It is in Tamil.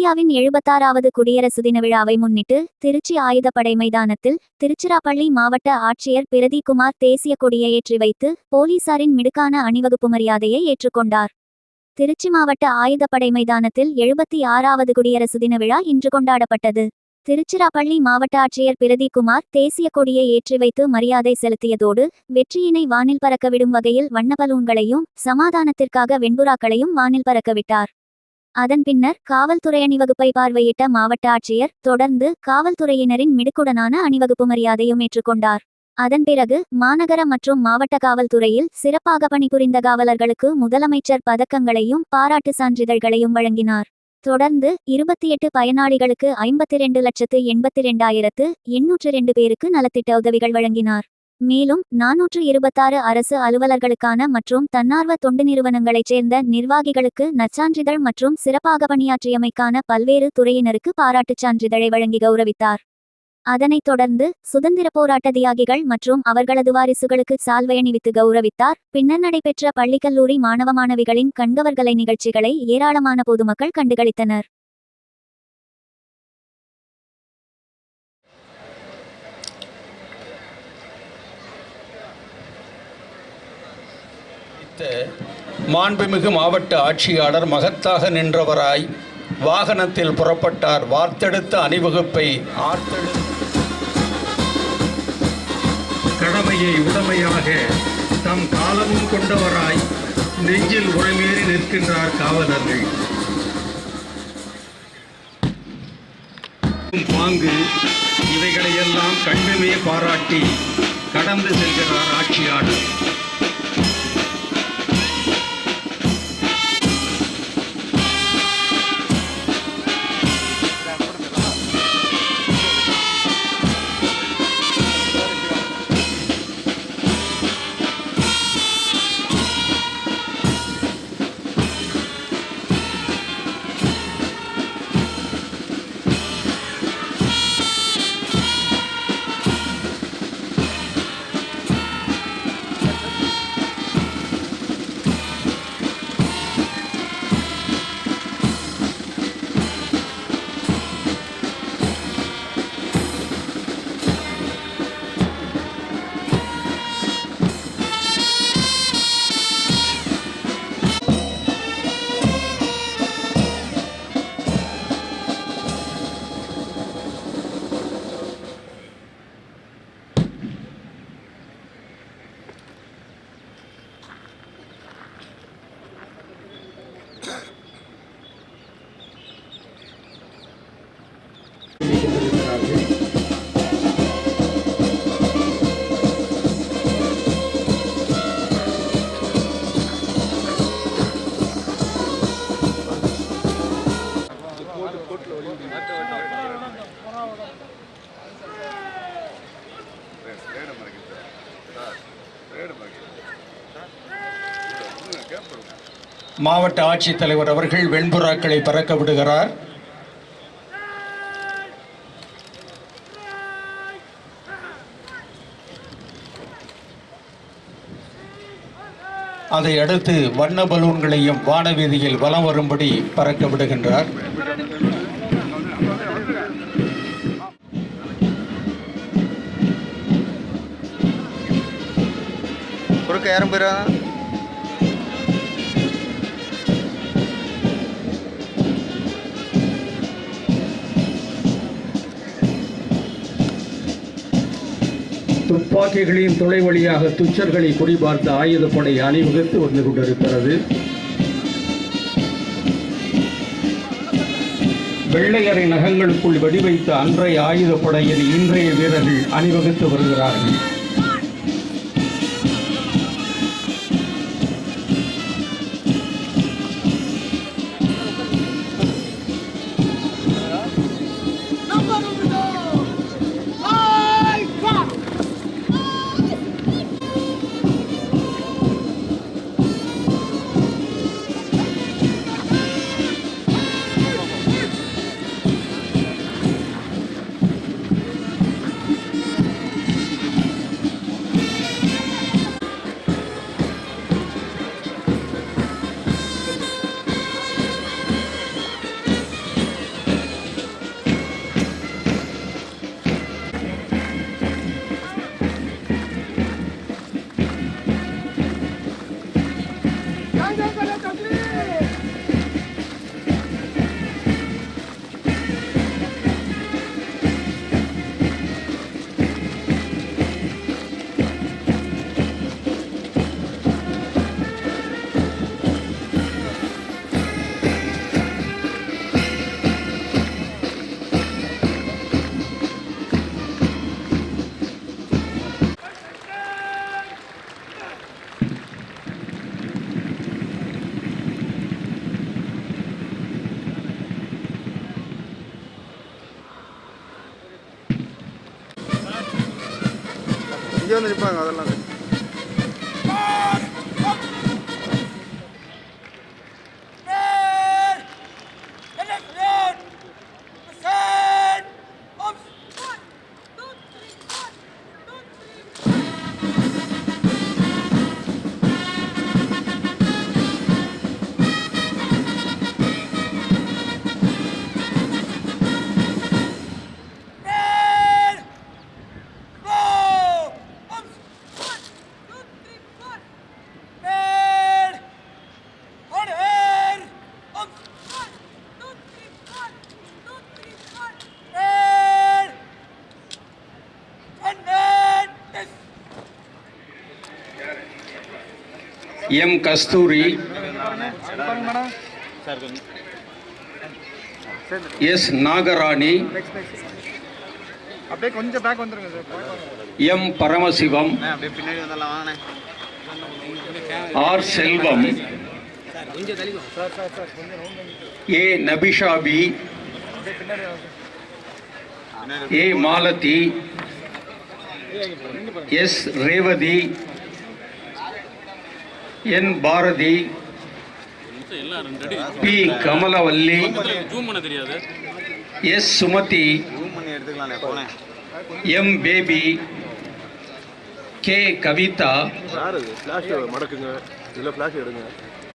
இந்தியாவின் 76வது குடியரசு தின விழாவை முன்னிட்டு திருச்சி ஆயுதப்படை மைதானத்தில் திருச்சிராப்பள்ளி மாவட்ட ஆட்சியர் பிரதீப்குமார் தேசிய கொடியை ஏற்றி வைத்து போலீசாரின் மிடுக்கான அணிவகுப்பு மரியாதையை ஏற்றுக்கொண்டார். திருச்சி மாவட்ட ஆயுதப்படை மைதானத்தில் 76வது குடியரசு தின விழா இன்று கொண்டாடப்பட்டது. திருச்சிராப்பள்ளி மாவட்ட ஆட்சியர் பிரதீப்குமார் தேசிய கொடியை ஏற்றி வைத்து மரியாதை செலுத்தியதோடு வெற்றியினை வானில் பறக்க விடும் வகையில் வண்ண பலூன்களையும் சமாதானத்திற்காக வெண்புறாக்களையும் வானில் பறக்கவிட்டார். அதன் பின்னர் காவல்துறை அணிவகுப்பை பார்வையிட்ட மாவட்ட ஆட்சியர் தொடர்ந்து காவல்துறையினரின் மிடுக்குடனான அணிவகுப்பு மரியாதையும் ஏற்றுக்கொண்டார். அதன் பிறகு மாநகர மற்றும் மாவட்ட காவல்துறையில் சிறப்பாக பணிபுரிந்த காவலர்களுக்கு முதலமைச்சர் பதக்கங்களையும் பாராட்டு சான்றிதழ்களையும் வழங்கினார். தொடர்ந்து 28 பயனாளிகளுக்கு 52,82,802 பேருக்கு நலத்திட்ட உதவிகள் வழங்கினார். மேலும் 426 அரசு அலுவலர்களுக்கான மற்றும் தன்னார்வ தொண்டு நிறுவனங்களைச் சேர்ந்த நிர்வாகிகளுக்கு நற்சான்றிதழ் மற்றும் சிறப்பாக பணியாற்றியமைக்கான பல்வேறு துறையினருக்கு பாராட்டுச் சான்றிதழை வழங்கி கௌரவித்தார். அதனைத் தொடர்ந்து சுதந்திர போராட்ட தியாகிகள் மற்றும் அவர்களது வாரிசுகளுக்கு சால்வை அணிவித்து கௌரவித்தார். பின்னர் நடைபெற்ற பள்ளிக்கல்லூரி மாணவ மாணவிகளின் கண்கவர்கலை நிகழ்ச்சிகளை ஏராளமான பொதுமக்கள் கண்டுகளித்தனர். மாண்புமிகு மாவட்ட ஆட்சியாளர் மகத்தாக நின்றவராய் வாகனத்தில் புறப்பட்டார். வார்த்தெடுத்த அணிவகுப்பை கடமையை உடமையாக தம் காலமும் கொண்டவராய் நெஞ்சில் உரைமேறி நிற்கின்றார் காவலர்கள். பாங்கு இவைகளையெல்லாம் கண்ணுமே பாராட்டி கடந்து செல்கிறார் ஆட்சியாளர். மாவட்ட ஆட்சித்தலைவர் அவர்கள் வெண்புறாக்களை பறக்க விடுகிறார். அதை அடுத்து வண்ண பலூன்களையும் வானவீதியில் வலம் வரும்படி பறக்க விடுகின்றார். துப்பாக்கிகளின் துளை வழியாக துச்சர்களை குறிபார்த்த ஆயுதப்படை அணிவகுத்து வந்து கொண்டிருக்கிறது. வெள்ளையரை நகங்களுக்குள் வெடிவைத்த அன்றைய ஆயுதப்படையின் இன்றைய வீரர்கள் அணிவகுத்து வருகிறார்கள். இங்கே வந்து நிற்பாங்க அதெல்லாம். எம் கஸ்தூரி, எஸ் நாகராணி, அப்படியே கொஞ்சம் பேக் வந்துருங்க சார். எம் பரமசிவம், அப்படியே பின்னாடி வந்தாலும் வாங்கண்ணே. R Selvam, A Nabishabi, A Malathi, S Revathi, N Bharathi, P Kamalavalli, S Sumathi, M Baby, K Kavitha, flash மடக்குங்க, இதில் ஃப்ளாஷ் எடுங்க.